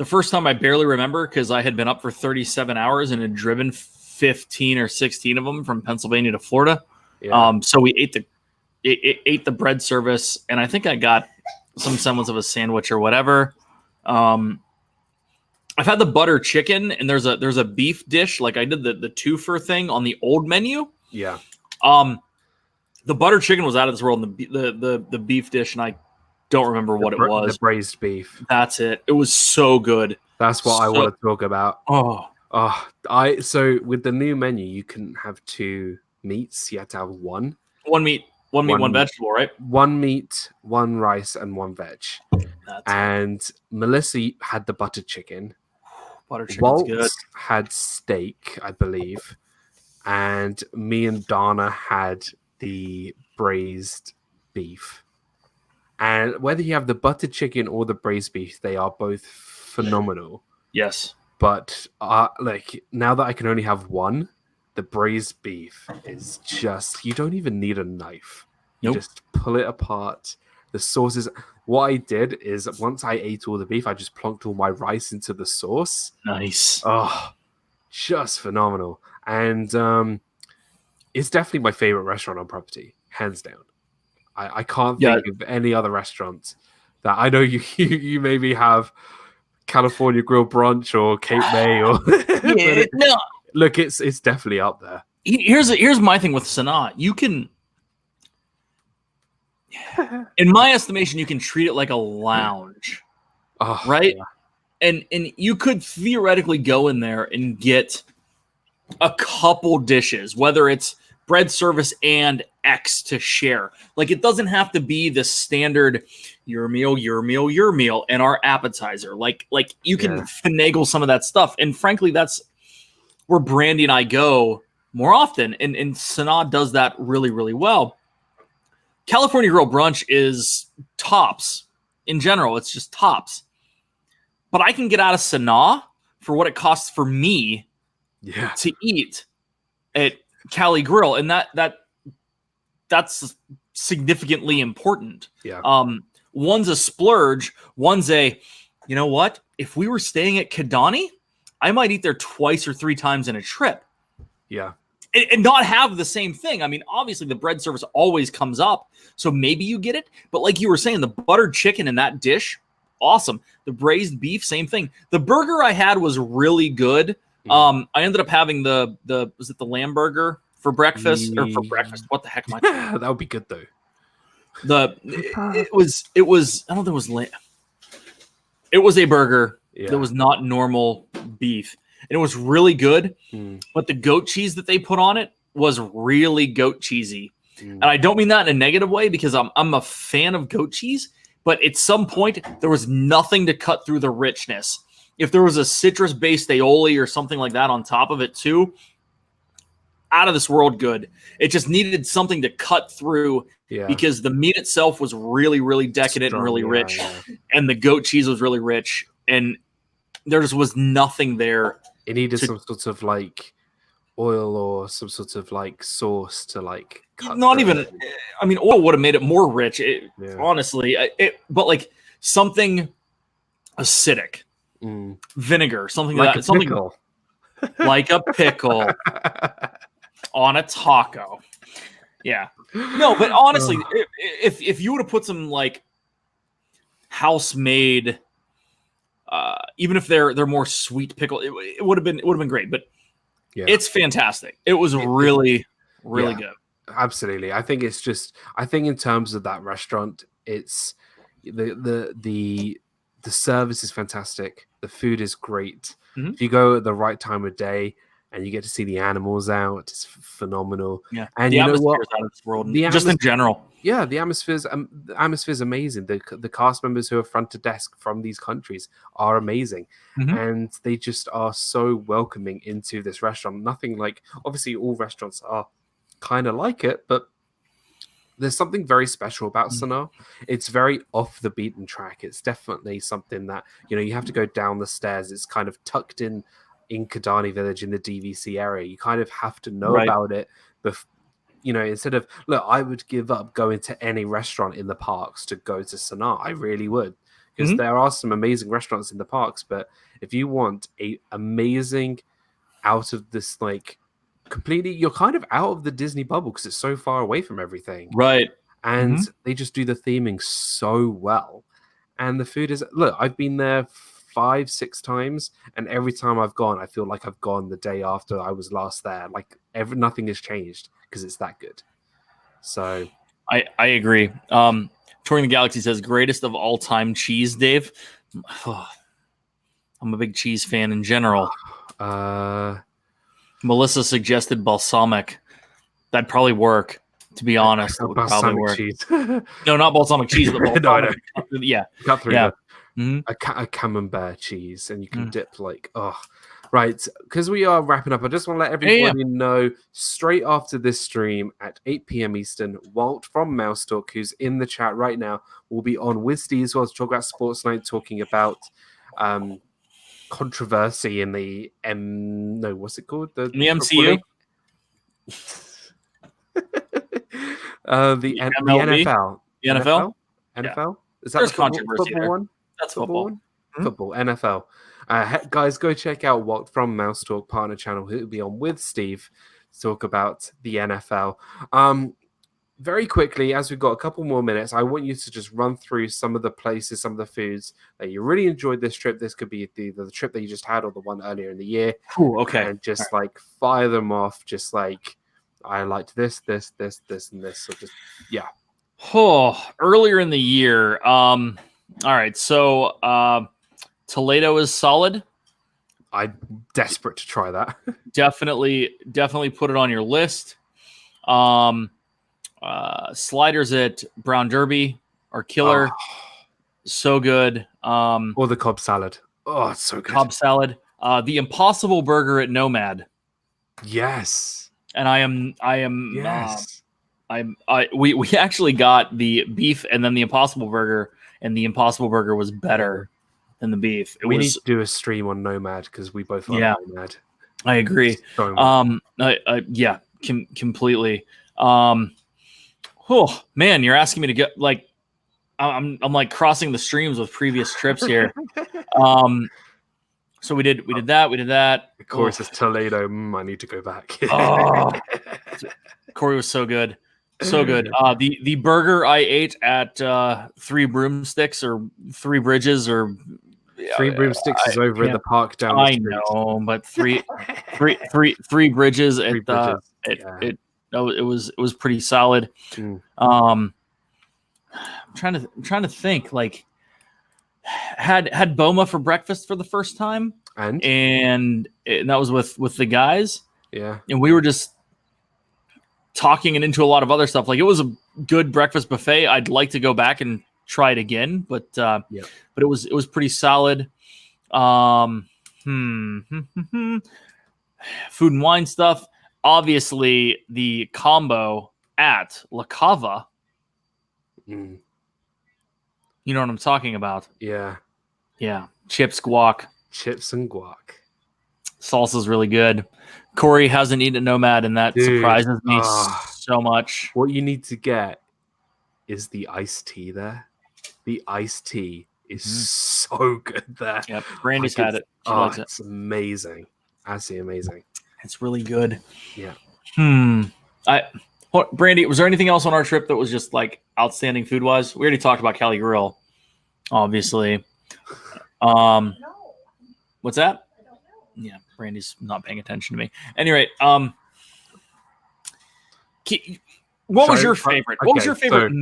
first time I barely remember because I had been up for 37 hours and had driven 15 or 16 of them from Pennsylvania to Florida. Yeah. So we ate the bread service, and I think I got some semblance of a sandwich or whatever. I've had the butter chicken, and there's a beef dish. Like I did the two-for thing on the old menu. Yeah. The butter chicken was out of this world, and the beef dish, and I don't remember what it was. The braised beef. That's it. It was so good. That's what I want to talk about. So with the new menu, you couldn't have two meats. You had to have one. One meat, one vegetable, right? One meat, one rice, and one veg. And Melissa had the butter chicken. Butter chicken's Walt good. had steak, I believe. And me and Dana had the braised beef. And whether you have the butter chicken or the braised beef, they are both phenomenal. Yes. But like now that I can only have one, the braised beef is just, you don't even need a knife. You just pull it apart. The sauces. What I did is once I ate all the beef, I just plunked all my rice into the sauce. Nice. Oh, just phenomenal. And it's definitely my favorite restaurant on property, hands down. I can't think of any other restaurant that I know you maybe have California Grill Brunch or Cape May or no. Look, it's definitely up there. Here's my thing with Sanaa. You can, in my estimation, you can treat it like a lounge, right? Yeah. And you could theoretically go in there and get a couple dishes, whether it's bread service and X to share. Like it doesn't have to be the standard your meal, and our appetizer. Like you can finagle some of that stuff. And frankly, that's where Brandy and I go more often. And Sanaa does that really, really well. California Grill Brunch is tops in general. It's just tops. But I can get out of Sanaa for what it costs for me to eat at Cali Grill. And that's significantly important. Yeah. One's a splurge. One's a, you know what? If we were staying at Kidani, I might eat there twice or three times in a trip. Yeah. And not have the same thing. I mean, obviously the bread service always comes up, so maybe you get it. But like you were saying, the buttered chicken in that dish, awesome. The braised beef, same thing. The burger I had was really good. I ended up having the was it the lamb burger for breakfast or for breakfast? What the heck am I? That would be good though. It was I don't think it was lamb. It was a burger that was not normal beef. And it was really good, but the goat cheese that they put on it was really goat cheesy. And I don't mean that in a negative way because I'm a fan of goat cheese, but at some point there was nothing to cut through the richness. If there was a citrus-based aioli or something like that on top of it too, out of this world good. It just needed something to cut through because the meat itself was really, really decadent and really rich. And the goat cheese was really rich. And there just was nothing there. It needed some sort of like oil or some sort of like sauce to like cut not through even it. I mean, oil would have made it more rich, honestly. But like something acidic, vinegar, something like like that, something like a pickle on a taco. Yeah. No, but honestly, if you would have put some like house made, even if they're more sweet pickle, it would have been great. But it's fantastic. It was really good. Absolutely. I think in terms of that restaurant, it's the service is fantastic. The food is great. If you go at the right time of day and you get to see the animals out, it's phenomenal. Yeah, and the you know what? Out of this world, just in general. Yeah, the atmosphere's amazing. The cast members who are front to desk from these countries are amazing, and they just are so welcoming into this restaurant. Nothing like, obviously all restaurants are kind of like it, but there's something very special about Sanaa. It's very off the beaten track. It's definitely something that, you have to go down the stairs. It's kind of tucked in Kidani Village in the DVC area. You kind of have to know about it instead of, look, I would give up going to any restaurant in the parks to go to Sanaa. I really would, because there are some amazing restaurants in the parks. But if you want a amazing out of this, like, completely, you're kind of out of the Disney bubble because it's so far away from everything. Right. And they just do the theming so well. And the food is, look, I've been there 5-6 times, and every time I've gone, I feel like I've gone the day after I was last there. Like nothing has changed because it's that good. So I agree. Touring the Galaxy says greatest of all time cheese, Dave. I'm a big cheese fan in general. Melissa suggested balsamic. That'd probably work, to be honest. It would probably work. Cheese. No, not balsamic cheese, but balsamic. No. Yeah. Cut through a camembert cheese, and you can dip like, right. Because we are wrapping up, I just want to let everybody know, straight after this stream at 8 p.m. Eastern, Walt from Mousetalk, who's in the chat right now, will be on with Steve as well to talk about Sports Night, talking about controversy in the what's it called? The MCU? The NFL. The NFL? NFL? Is that There's the controversy football one? That's football. Football, NFL. Guys, go check out Walt from Mousetalk partner channel. He'll be on with Steve to talk about the NFL. Very quickly, as we've got a couple more minutes, I want you to just run through some of the places, some of the foods that you really enjoyed this trip. This could be the trip that you just had or the one earlier in the year. Ooh, okay. And just like fire them off, just like, I liked this, and this. So just, yeah. Oh, earlier in the year. All right. So Toledo is solid. I'm desperate to try that. Definitely put it on your list. Sliders at Brown Derby are killer. So good. Or the Cobb salad. Oh, it's so good. Cobb salad. The Impossible Burger at Nomad. Yes. And I am. Yes. We actually got the beef and then the Impossible Burger, and the Impossible Burger was better than the beef. We need to do a stream on Nomad because we both love Nomad. I agree. So much. Yeah, completely. Oh man, you're asking me to get like, I'm like crossing the streams with previous trips here. So we did that. Of course, it's Toledo. I need to go back. Corey was so good. So good. The burger I ate at Three Broomsticks or Three Bridges or Three Broomsticks is over in the park down the street. I know, but three bridges at it was pretty solid. I'm trying to think, like, had Boma for breakfast for the first time, and that was with the guys. Yeah, and we were just talking and into a lot of other stuff. Like, it was a good breakfast buffet. I'd like to go back and try it again, but it was pretty solid. Food and wine stuff. Obviously, the combo at La Cava. You know what I'm talking about? Yeah. Chips, guac. chips and guac. Salsa's really good. Corey hasn't eaten a Nomad, and that surprises me so much. What you need to get is the iced tea there. The iced tea is so good there. Yep, Brandy's had it. She likes it. It's amazing. Absolutely amazing. It's really good. Yeah. Brandy, was there anything else on our trip that was just like outstanding food wise? We already talked about Cali Grill, obviously. No. What's that? I don't know. Yeah, Brandy's not paying attention to me. Anyway, what was your favorite? What was your favorite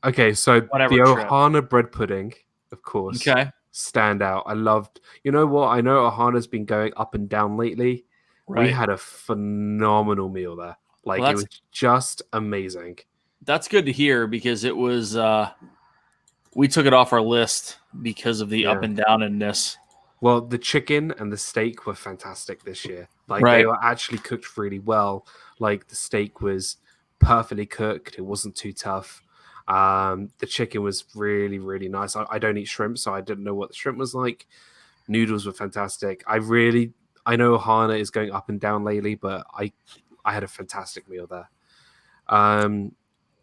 Okay, so the trip. Ohana bread pudding, of course. Okay. Stand out. I loved. You know what? I know Ohana's been going up and down lately. Right. We had a phenomenal meal there. Like, it was just amazing. That's good to hear because it was. We took it off our list because of the up and down in this. Well, the chicken and the steak were fantastic this year. Like, they were actually cooked really well. Like, the steak was perfectly cooked. It wasn't too tough. The chicken was really, really nice. I don't eat shrimp, so I didn't know what the shrimp was like. Noodles were fantastic. I know Ohana is going up and down lately, but I had a fantastic meal there.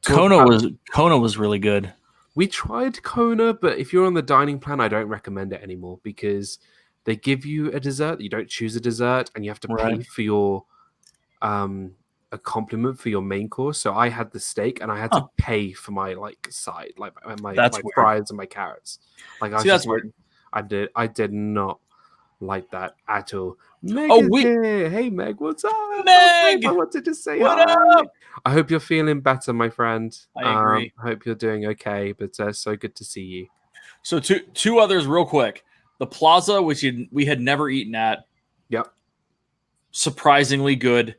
Kona was really good. We tried Kona, but if you're on the dining plan, I don't recommend it anymore because they give you a dessert. You don't choose a dessert, and you have to pay for your a compliment for your main course. So I had the steak, and I had to pay for my side, my fries and my carrots. That's weird. I did not like that at all. Meg here. Hey Meg, what's up? Meg, I wanted to say what hi. up? I hope you're feeling better, my friend. I agree. I hope you're doing okay, but so good to see you. So two others real quick. The Plaza, which we had never eaten at. Yep. Surprisingly good.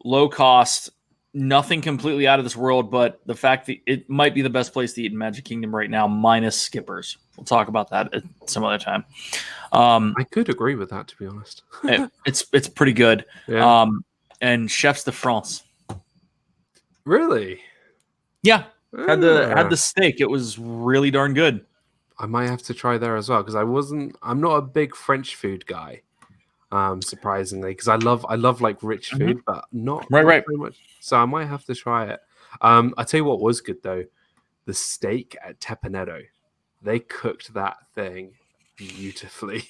Low cost. Nothing completely out of this world, but the fact that it might be the best place to eat in Magic Kingdom right now, minus Skippers. We'll talk about that at some other time. I could agree with that, to be honest. It's pretty good. Yeah. And Chefs de France. Really? Yeah. Had the steak. It was really darn good. I might have to try there as well because I'm not a big French food guy. Surprisingly, because I love like rich food, but not very much. So I might have to try it. I tell you what was good though, the steak at Tepanetto. They cooked that thing beautifully.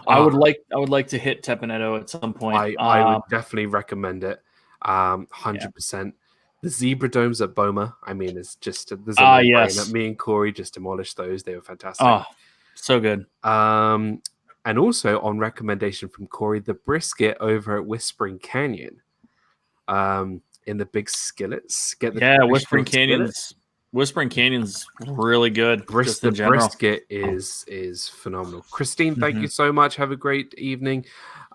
I would like to hit Tepanetto at some point. I would definitely recommend it. 100%. The Zebra Domes at Boma. I mean, it's just there's a no-brainer. Me and Corey just demolished those. They were fantastic. Oh, so good. And also on recommendation from Corey, the brisket over at Whispering Canyon. In the big skillets. Whispering Canyon's really good. The brisket is phenomenal. Christine, thank you so much. Have a great evening.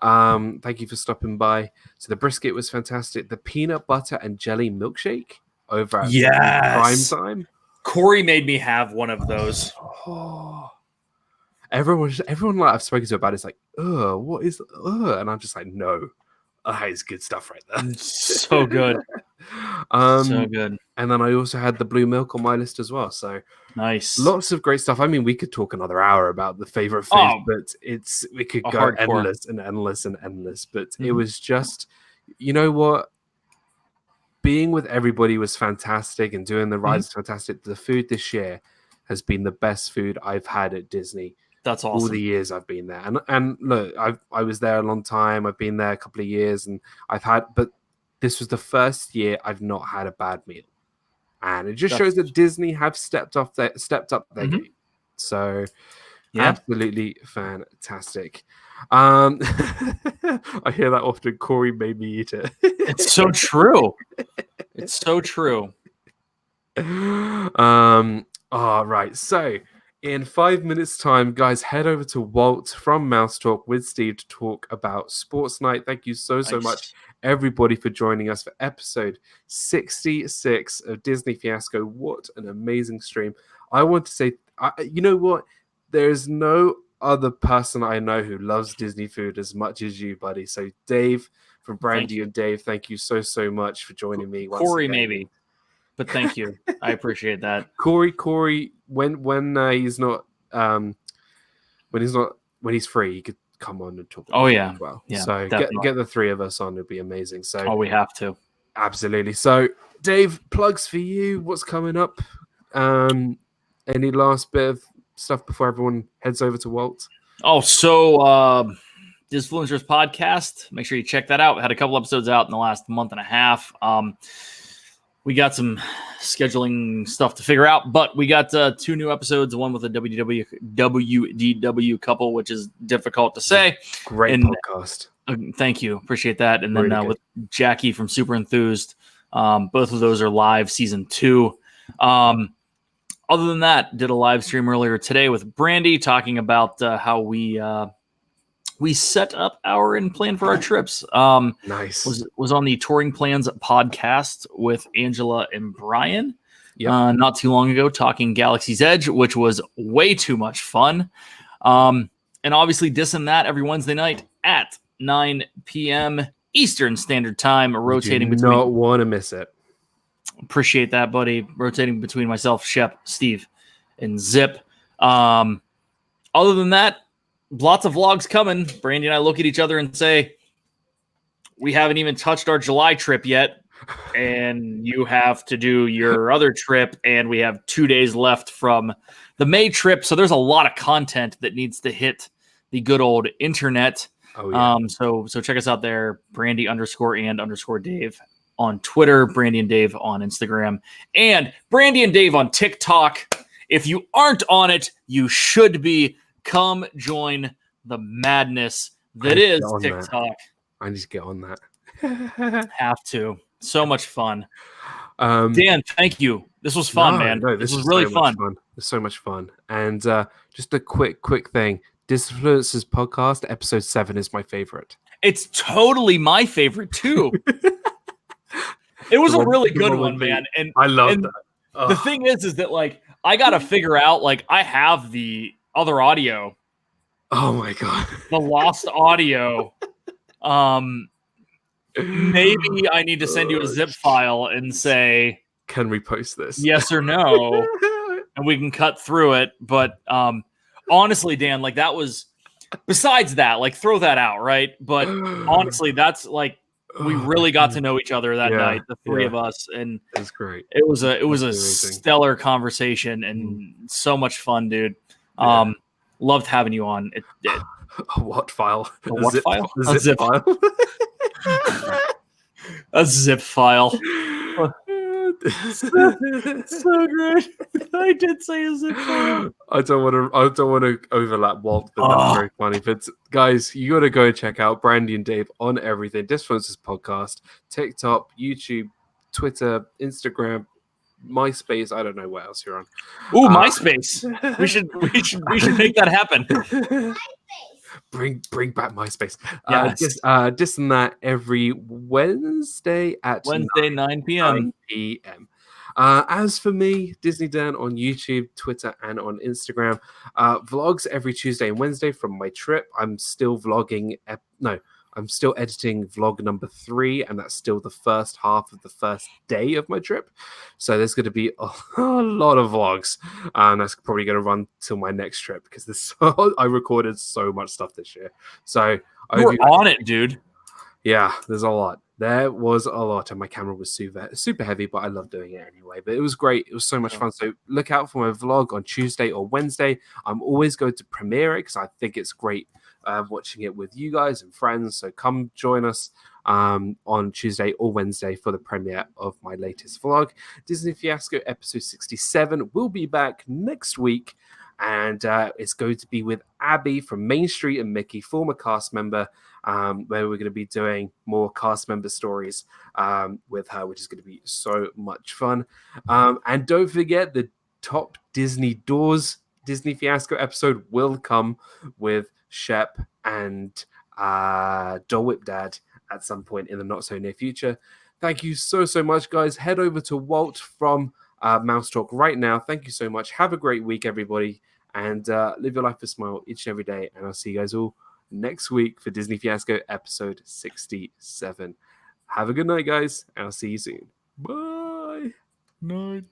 Thank you for stopping by. So the brisket was fantastic. The peanut butter and jelly milkshake over at Prime Time. Corey made me have one of those. Oh. Everyone I've spoken to about it's like, what is and I'm just like, no, that is good stuff right there. So good. So good. And then I also had the blue milk on my list as well. So nice. Lots of great stuff. I mean, we could talk another hour about the favorite foods, but we could go endless and endless and endless. But it was just, you know what? Being with everybody was fantastic and doing the rides was fantastic. The food this year has been the best food I've had at Disney. That's awesome. All the years I've been there. And look, I was there a long time. I've been there a couple of years and but this was the first year I've not had a bad meal. And it just shows that Disney have stepped up their game. So absolutely fantastic. I hear that often. Corey made me eat it. It's so true. It's so true. All right. So in 5 minutes time, guys, head over to Walt from Mouse Talk with Steve to talk about Sports Night. Thank you so much, everybody, for joining us for episode 66 of Disney Fiasco. What an amazing stream. I want to say, you know what? There's no other person I know who loves Disney food as much as you, buddy. So Dave from Brandy and Dave, thank you so much for joining me. Corey, maybe. But thank you. I appreciate that. Corey, when he's not when he's free, he could come on and talk. Oh yeah, as well. yeah. So get the three of us on; it'd be amazing. So we have to. Absolutely. So, Dave, plugs for you. What's coming up? Any last bit of stuff before everyone heads over to Walt? Oh, so Disfluencers podcast. Make sure you check that out. We had a couple episodes out in the last month and a half. We got some scheduling stuff to figure out, but we got 2 new episodes. One with a WDW couple, which is difficult to say. Great podcast. Thank you. Appreciate that. And then with Jackie from Super Enthused, both of those are live season 2. Other than that, did a live stream earlier today with Brandy talking about how we set up and plan for our trips. Nice. Was on the Touring Plans podcast with Angela and Brian not too long ago, talking Galaxy's Edge, which was way too much fun. And obviously dissing that every Wednesday night at 9 p.m. Eastern Standard Time, rotating between. Not want to miss it. Appreciate that, buddy. Rotating between myself, Shep, Steve, and Zip. Other than that, lots of vlogs coming. Brandy and I look at each other and say, we haven't even touched our July trip yet, and you have to do your other trip, and we have 2 days left from the May trip, so there's a lot of content that needs to hit the good old internet. Oh, yeah. So check us out there, Brandy_and_Dave on Twitter, Brandy and Dave on Instagram, and Brandy and Dave on TikTok. If you aren't on it, you should be. Come join the madness that is TikTok. I need to get on that. Have to. So much fun. Dan, thank you. This was fun, man. No, this was really fun. It's so much fun. And just a quick thing. Disfluencers podcast, episode 7 is my favorite. It's totally my favorite too. It was a really good one, man. And I love that. The thing is that like I gotta figure out, like, I have the other audio. Oh my god. The lost audio. Maybe I need to send you a zip file and say, can we post this? Yes or no, and we can cut through it. But honestly, Dan, like, that was, besides that, like, throw that out, right? But honestly, that's like, we really got to know each other that night, the three of us, and it's great. It was a stellar conversation and so much fun, dude. Loved having you on. A what file? A what file? A zip file. A zip file. So great. I did say a zip file. I don't want to overlap Walt, but that's very funny. But guys, you got to go and check out Brandy and Dave on everything. Disfluencers podcast, TikTok, YouTube, Twitter, Instagram, MySpace. I don't know what else you're on. Ooh, MySpace. We should make that happen. Bring back MySpace. Yes. This and that every Wednesday at 9 p.m. As for me, Disney Dan on YouTube, Twitter, and on Instagram. Vlogs every Tuesday and Wednesday from my trip. I'm still vlogging. I'm still editing vlog number 3, and that's still the first half of the first day of my trip. So there's going to be a lot of vlogs, and that's probably going to run till my next trip because I recorded so much stuff this year. So you're on it, dude. Yeah, there's a lot. There was a lot, and my camera was super heavy, but I love doing it anyway. But it was great. It was so much fun. So look out for my vlog on Tuesday or Wednesday. I'm always going to premiere it because I think it's great watching it with you guys and friends. So come join us on Tuesday or Wednesday for the premiere of my latest vlog. Disney Fiasco episode 67 will be back next week. And it's going to be with Abby from Main Street and Mickey, former cast member, where we're going to be doing more cast member stories with her, which is going to be so much fun. And don't forget, the top Disney Doors Disney Fiasco episode will come with Shep and Dole Whip Dad at some point in the not so near future. Thank you so much, guys. Head over to Walt from Mouse Talk right now. Thank you so much. Have a great week, everybody, and live your life with a smile each and every day. And I'll see you guys all next week for Disney Fiasco episode 67. Have a good night, guys, and I'll see you soon. Bye. Night.